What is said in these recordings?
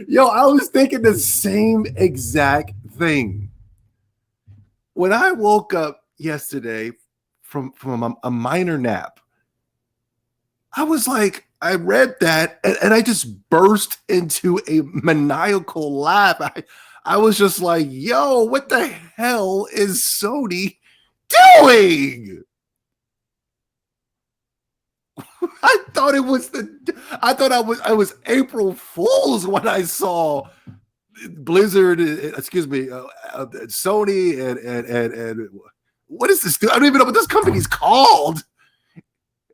Yo, I was thinking the same exact thing. When I woke up yesterday from a minor nap, I was like, I read that and I just burst into a maniacal laugh. I was just like, yo, what the hell is Sony doing? I thought I was April Fool's when I saw Blizzard, Sony and what is this? I don't even know what this company's called.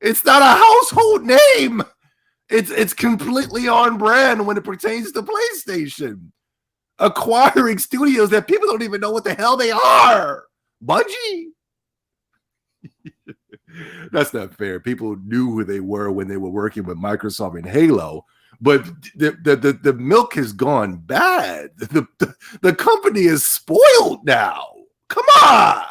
It's not a household name. It's completely on brand when it pertains to PlayStation. Acquiring studios that people don't even know what the hell they are. Bungie? That's not fair. People knew who they were when they were working with Microsoft and Halo, but the milk has gone bad. The company is spoiled now. Come on.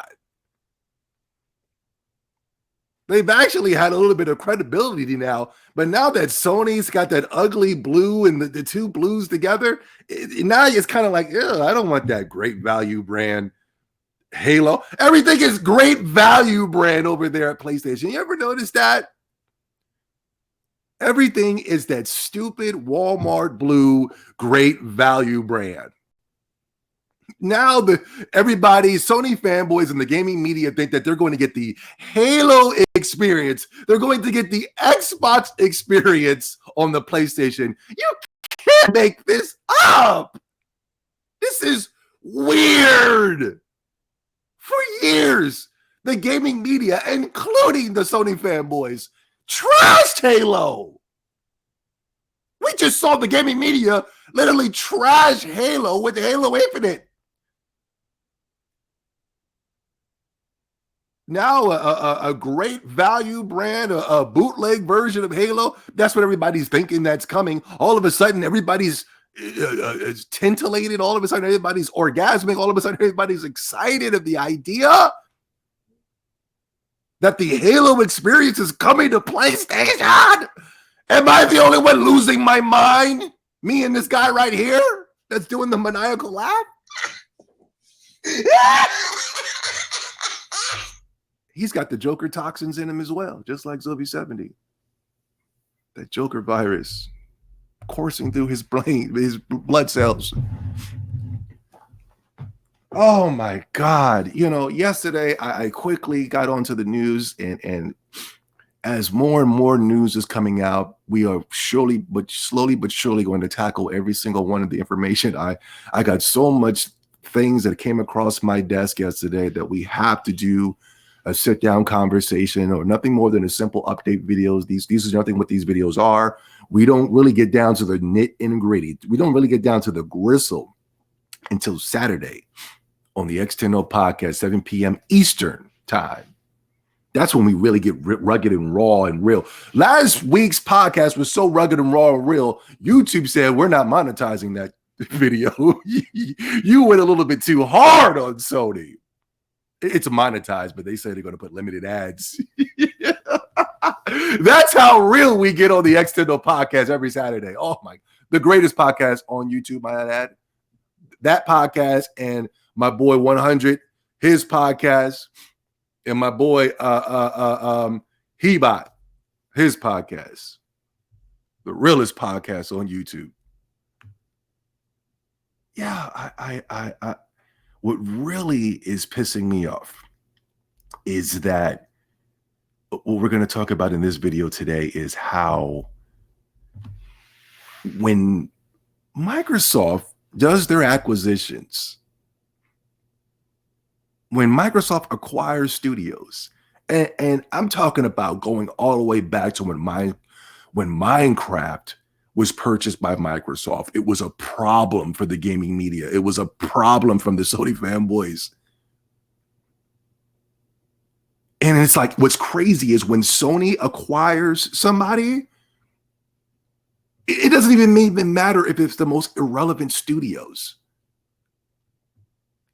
They've actually had a little bit of credibility now, but now that Sony's got that ugly blue and the two blues together, now it's kind of like, I don't want that great value brand Halo. Everything is great value brand over there at PlayStation. You ever notice that? Everything is that stupid Walmart blue great value brand. Now everybody, Sony fanboys and the gaming media think that they're going to get the Halo experience. They're going to get the Xbox experience on the PlayStation. You can't make this up. This is weird. For years, the gaming media, including the Sony fanboys, trashed Halo. We just saw the gaming media literally trash Halo with Halo Infinite. Now a great value brand, a bootleg version of Halo, that's what everybody's thinking that's coming. All of a sudden, everybody's tintillated. All of a sudden, everybody's orgasmic. All of a sudden, everybody's excited of the idea that the Halo experience is coming to PlayStation. Am I the only one losing my mind? Me and this guy right here that's doing the maniacal laugh? He's got the Joker toxins in him as well, just like Zombie 70. That Joker virus coursing through his brain, his blood cells. Oh my God. Yesterday I quickly got onto the news and as more and more news is coming out, we are slowly but surely going to tackle every single one of the information. I got so much things that came across my desk yesterday that we have to do a sit-down conversation or nothing more than a simple update videos. These are nothing what these videos are. We don't really get down to the nit and gritty. We don't really get down to the gristle until Saturday on the X10O podcast, 7 p.m. Eastern time. That's when we really get rugged and raw and real. Last week's podcast was so rugged and raw and real, YouTube said we're not monetizing that video. You went a little bit too hard on Sony. It's monetized, but they say they're going to put limited ads. That's how real we get on the X10O podcast every Saturday. Oh my, the greatest podcast on YouTube, might I add. That podcast and my boy 100, his podcast, and my boy Hebot, his podcast. The realest podcast on YouTube. Yeah, I what really is pissing me off is that what we're going to talk about in this video today is how when Microsoft does their acquisitions, when Microsoft acquires studios, and I'm talking about going all the way back to when Minecraft was purchased by Microsoft, it was a problem for the gaming media. It was a problem from the Sony fanboys. And it's like, what's crazy is when Sony acquires somebody, it doesn't even matter if it's the most irrelevant studios.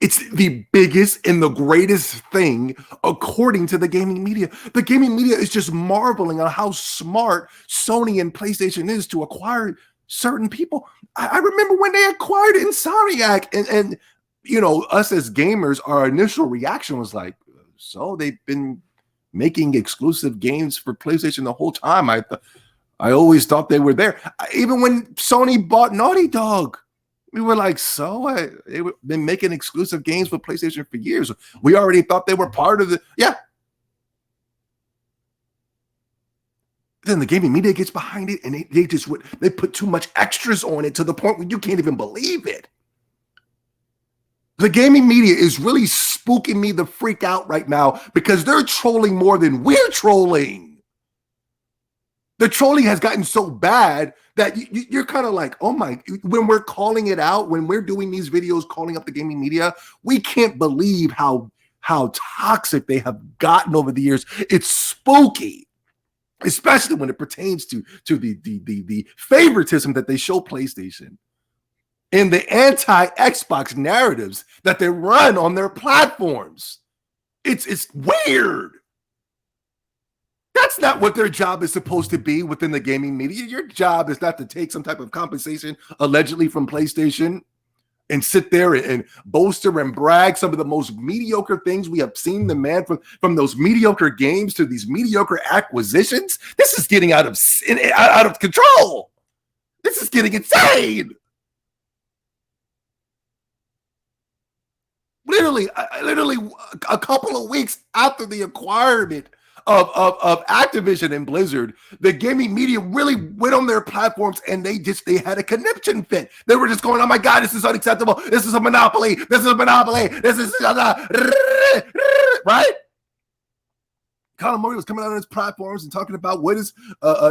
It's the biggest and the greatest thing according to the gaming media. The gaming media is just marveling on how smart Sony and PlayStation is to acquire certain people. I remember when they acquired Insomniac, and you know, us as gamers, our initial reaction was like, so they've been making exclusive games for PlayStation the whole time. I always thought they were there. Even when Sony bought Naughty Dog, we were like, so they've been making exclusive games for PlayStation for years. We already thought they were part of the, yeah. Then the gaming media gets behind it, and they put too much extras on it to the point where you can't even believe it. The gaming media is really spooking me the freak out right now because they're trolling more than we're trolling. The trolling has gotten so bad that you're kind of like, oh my, when we're calling it out, when we're doing these videos calling up the gaming media, we can't believe how toxic they have gotten over the years. It's spooky, especially when it pertains to the favoritism that they show PlayStation and the anti-Xbox narratives that they run on their platforms. It's weird. That's not what their job is supposed to be within the gaming media. Your job is not to take some type of compensation allegedly from PlayStation and sit there and boaster and brag some of the most mediocre things we have seen the man from those mediocre games to these mediocre acquisitions. This is getting out of control. This is getting insane. Literally a couple of weeks after the acquirement of Activision and Blizzard, the gaming media really went on their platforms and they had a conniption fit. They were just going, oh my God, this is unacceptable. This is a monopoly. This is a monopoly. This is right? Colin Murray was coming out on his platforms and talking about what is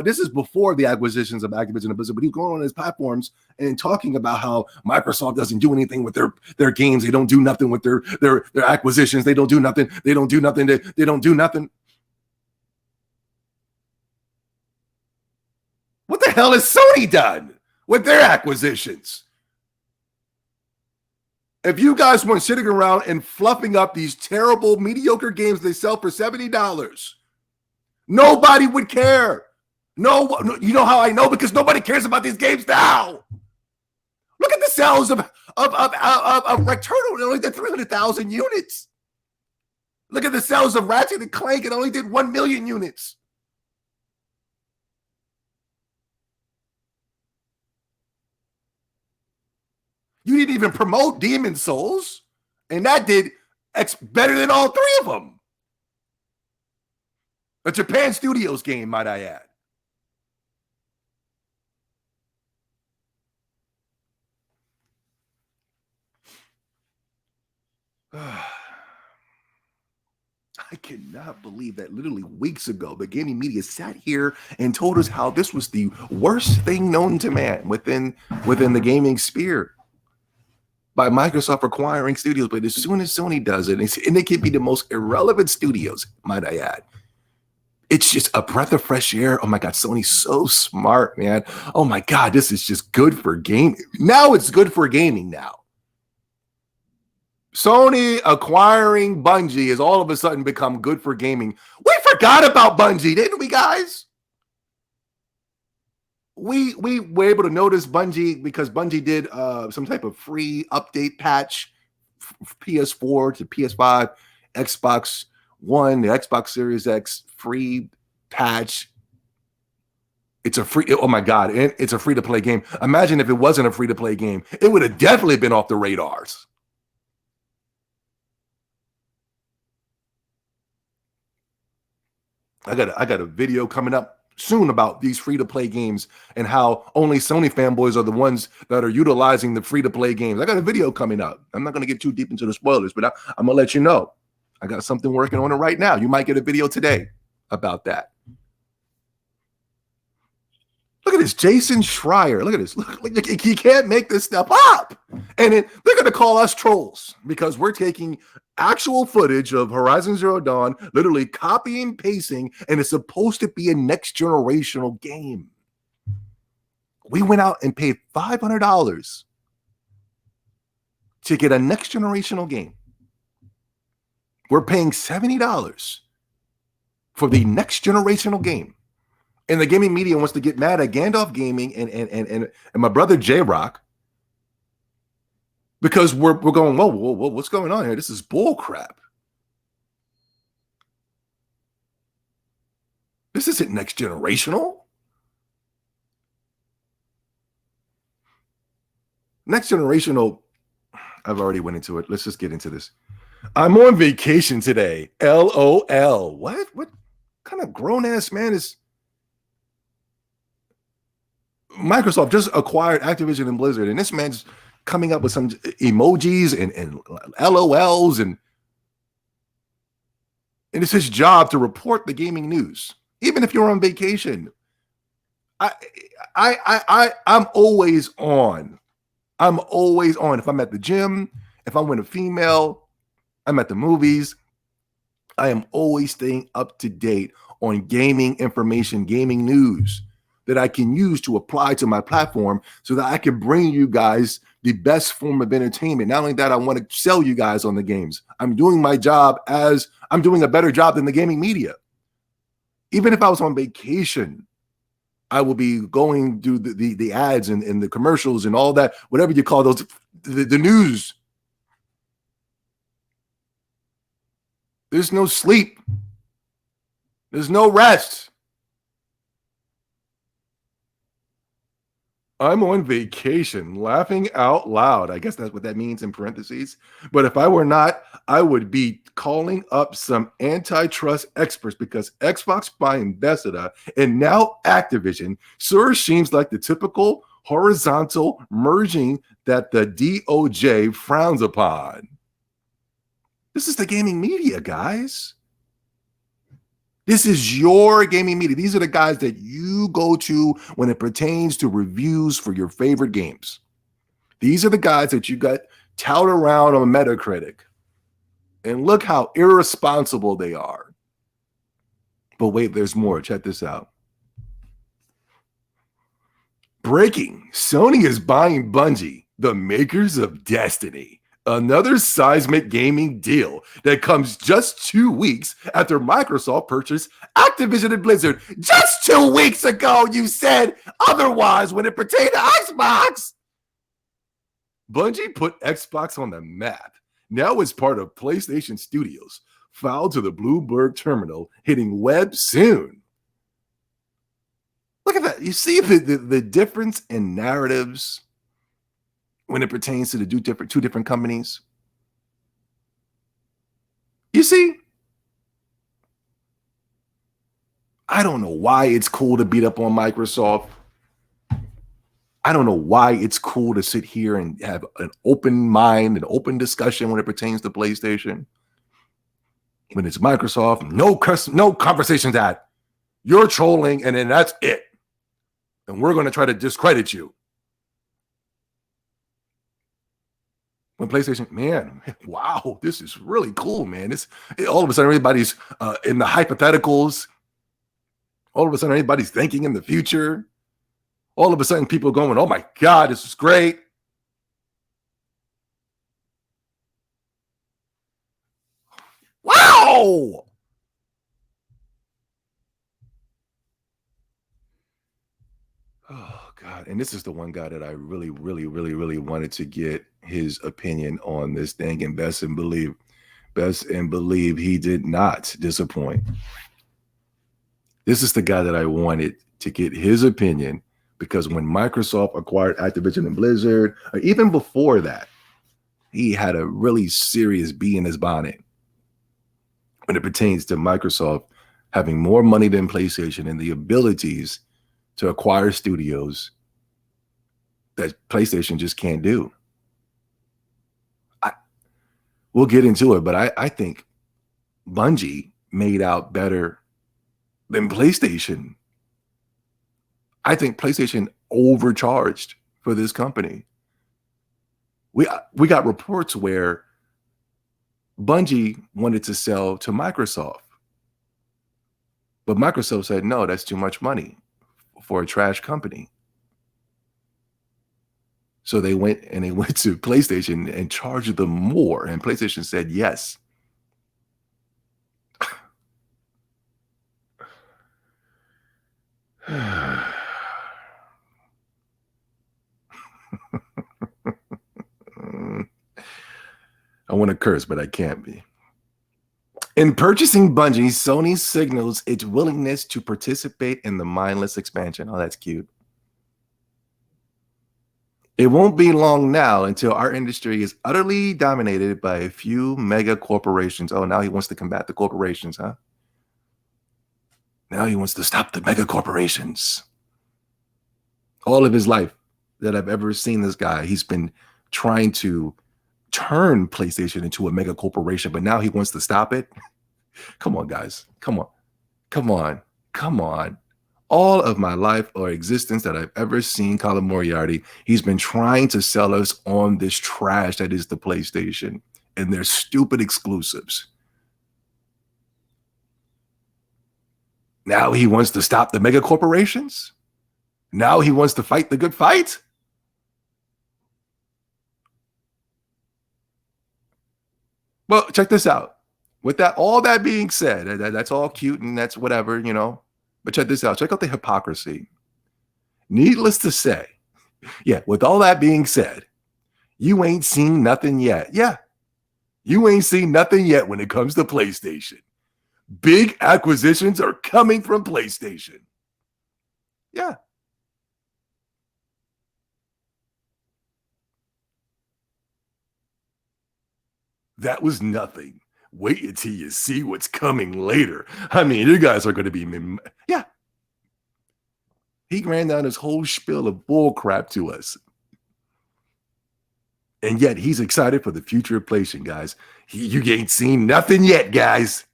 this is before the acquisitions of Activision and Blizzard, but he's going on his platforms and talking about how Microsoft doesn't do anything with their games. They don't do nothing with their acquisitions. They don't do nothing. They don't do nothing. They don't do nothing. What the hell has Sony done with their acquisitions? If you guys weren't sitting around and fluffing up these terrible, mediocre games they sell for $70, nobody would care. No, you know how I know? Because nobody cares about these games now. Look at the sales of Returnal. It only did 300,000 units. Look at the sales of Ratchet and Clank. It only did 1 million units. You didn't even promote Demon Souls, and that did better than all three of them. A Japan Studios game, might I add. I cannot believe that literally weeks ago, the gaming media sat here and told us how this was the worst thing known to man within the gaming sphere by Microsoft acquiring studios. But as soon as Sony does it, and they can be the most irrelevant studios, might I add, it's just a breath of fresh air. Oh my God, Sony's so smart, man. Oh my God, this is just good for gaming. Now it's good for gaming now. Sony acquiring Bungie has all of a sudden become good for gaming. We forgot about Bungie, didn't we, guys? We were able to notice Bungie because Bungie did some type of free update patch, PS4 to PS5, Xbox One, the Xbox Series X free patch. It's a free, oh my God, it's a free-to-play game. Imagine if it wasn't a free-to-play game. It would have definitely been off the radars. I got a video coming up soon about these free-to-play games and how only Sony fanboys are the ones that are utilizing the free-to-play games. I got a video coming up. I'm not going to get too deep into the spoilers, but I'm going to let you know. I got something working on it right now. You might get a video today about that. Look at this, Jason Schreier. Look at this. Look, he can't make this stuff up. And they're going to call us trolls because we're taking actual footage of Horizon Zero Dawn, literally copying, pasting, and it's supposed to be a next generational game. We went out and paid $500 to get a next generational game. We're paying $70 for the next generational game. And the gaming media wants to get mad at Gandalf Gaming and my brother J-Rock because we're going, whoa, what's going on here? This is bull crap. This isn't next generational. Next generational, I've already went into it. Let's just get into this. I'm on vacation today. LOL. What kind of grown-ass man is... Microsoft just acquired Activision and Blizzard, and this man's coming up with some emojis and LOLs, and it's his job to report the gaming news, even if you're on vacation. I'm always on. I'm always on. If I'm at the gym, if I'm with a female, I'm at the movies. I am always staying up to date on gaming information, gaming news that I can use to apply to my platform so that I can bring you guys the best form of entertainment. Not only that, I want to sell you guys on the games. I'm doing my job as I'm doing a better job than the gaming media. Even if I was on vacation, I will be going through the ads and the commercials and all that, whatever you call those, the news. There's no sleep. There's no rest. I'm on vacation, laughing out loud. I guess that's what that means in parentheses. But if I were not, I would be calling up some antitrust experts because Xbox buying Bethesda and now Activision sure seems like the typical horizontal merging that the DOJ frowns upon. This is the gaming media, guys. This is your gaming media. These are the guys that you go to when it pertains to reviews for your favorite games. These are the guys that you got touted around on Metacritic. And look how irresponsible they are. But wait, there's more. Check this out. Breaking. Sony is buying Bungie, the makers of Destiny. Another seismic gaming deal that comes just 2 weeks after Microsoft purchased Activision and Blizzard. Just 2 weeks ago, you said otherwise when it pertained to Xbox. Bungie put Xbox on the map. Now it's part of PlayStation Studios. Filed to the Bloomberg terminal, hitting web soon. Look at that. You see the difference in narratives when it pertains to the two different companies? You see? I don't know why it's cool to beat up on Microsoft. I don't know why it's cool to sit here and have an open mind, an open discussion when it pertains to PlayStation. When it's Microsoft, no conversations that. You're trolling, and then that's it. And we're going to try to discredit you. When PlayStation, man, wow, this is really cool, man. All of a sudden, everybody's in the hypotheticals. All of a sudden, everybody's thinking in the future. All of a sudden, people are going, oh my God, this is great. Wow! Oh God. And this is the one guy that I really wanted to get his opinion on this thing, and best and believe he did not disappoint. This is the guy that I wanted to get his opinion, because when Microsoft acquired Activision and Blizzard, or even before that, he had a really serious bee in his bonnet when it pertains to Microsoft having more money than PlayStation and the abilities to acquire studios that PlayStation just can't do. We'll get into it, but I think Bungie made out better than PlayStation. I think PlayStation overcharged for this company. We got reports where Bungie wanted to sell to Microsoft, but Microsoft said, no, that's too much money for a trash company. So they went to PlayStation and charged them more, and PlayStation said yes. I want to curse, but I can't be. In purchasing Bungie, Sony signals its willingness to participate in the mindless expansion. Oh, that's cute. It won't be long now until our industry is utterly dominated by a few mega corporations. Oh, now he wants to combat the corporations, huh? Now he wants to stop the mega corporations. All of his life that I've ever seen this guy, he's been trying to turn PlayStation into a mega corporation, but now he wants to stop it. Come on, guys. Come on. Come on. Come on. All of my life or existence that I've ever seen Colin Moriarty, he's been trying to sell us on this trash that is the PlayStation and their stupid exclusives. Now he wants to stop the mega corporations? Now he wants to fight the good fight? Well, check this out. With that, all that being said, that's all cute and that's whatever, you know. But check this out. Check out the hypocrisy. Needless to say, yeah, with all that being said, you ain't seen nothing yet. Yeah, you ain't seen nothing yet when it comes to PlayStation. Big acquisitions are coming from PlayStation. Yeah. That was nothing. Wait until you see what's coming later. I mean, you guys are going to be, yeah. He ran down his whole spiel of bull crap to us. And yet he's excited for the future of PlayStation, guys. You ain't seen nothing yet, guys.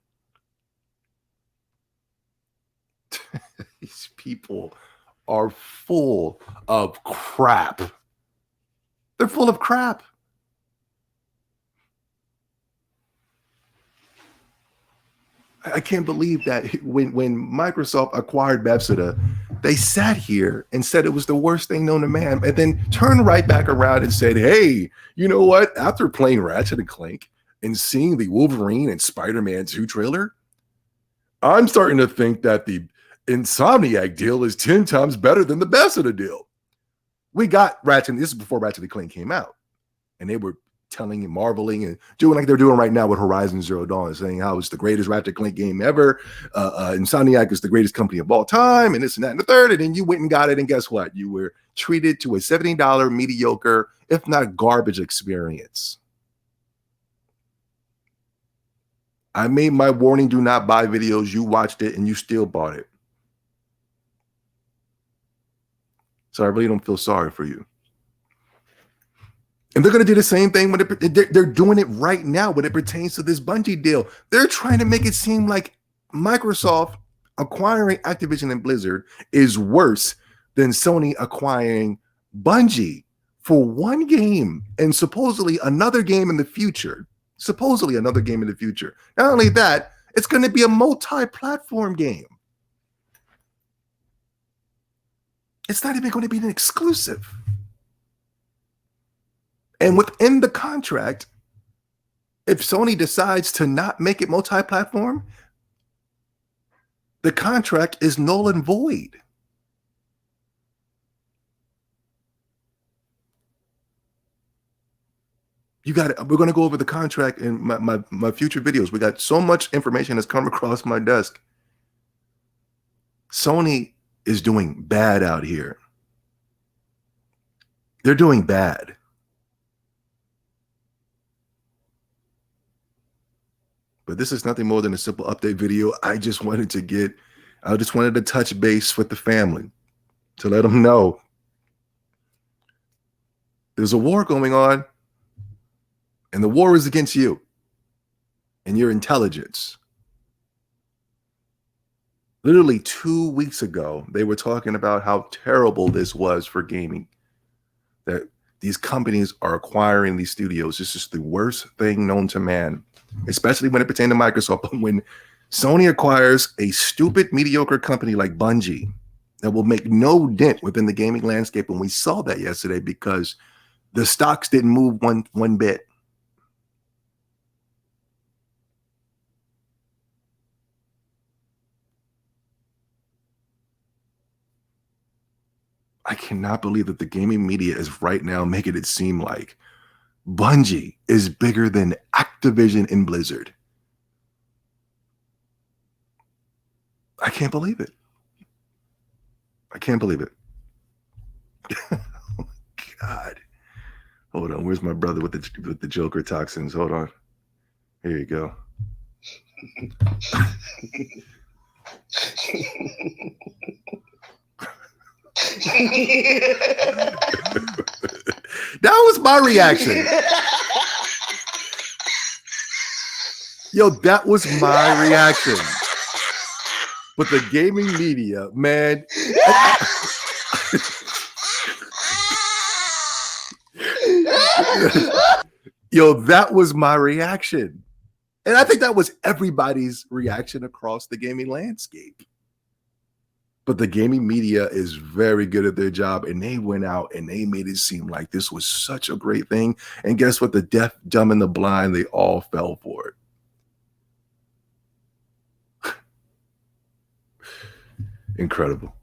These people are full of crap. They're full of crap. I can't believe that when Microsoft acquired Bethesda, they sat here and said it was the worst thing known to man, and then turned right back around and said, hey, you know what? After playing Ratchet and Clank and seeing the Wolverine and Spider-Man 2 trailer, I'm starting to think that the Insomniac deal is 10 times better than the Bethesda deal. We got Ratchet, this is before Ratchet and Clank came out, and they were telling and marveling and doing like they're doing right now with Horizon Zero Dawn, saying how it's the greatest Ratchet Clank game ever. Insomniac is the greatest company of all time, and this and that and the third. And then you went and got it, and guess what? You were treated to a $70 mediocre, if not garbage experience. I made my warning, do not buy videos. You watched it and you still bought it. So I really don't feel sorry for you. And they're going to do the same thing when they're doing it right now when it pertains to this Bungie deal. They're trying to make it seem like Microsoft acquiring Activision and Blizzard is worse than Sony acquiring Bungie for one game and supposedly another game in the future. Supposedly another game in the future. Not only that, it's going to be a multi-platform game. It's not even going to be an exclusive. And within the contract, if Sony decides to not make it multi-platform, the contract is null and void. You got it. We're going to go over the contract in my future videos. We got so much information that's come across my desk. Sony is doing bad out here. They're doing bad. But this is nothing more than a simple update video. I just wanted to touch base with the family to let them know there's a war going on, and the war is against you and your intelligence. Literally 2 weeks ago, they were talking about how terrible this was for gaming, that these companies are acquiring these studios. This is the worst thing known to man, especially when it pertains to Microsoft. But when Sony acquires a stupid, mediocre company like Bungie that will make no dent within the gaming landscape, and we saw that yesterday because the stocks didn't move one bit. I cannot believe that the gaming media is right now making it seem like Bungie is bigger than Activision and Blizzard. I can't believe it. I can't believe it. Oh my God. Hold on. Where's my brother with the Joker toxins? Hold on. Here you go. That was my reaction. Yo, that was my reaction. But the gaming media, man. Yo, that was my reaction. And I think that was everybody's reaction across the gaming landscape. But the gaming media is very good at their job, and they went out and they made it seem like this was such a great thing. And guess what? The deaf, dumb, and the blind, they all fell for it. Incredible.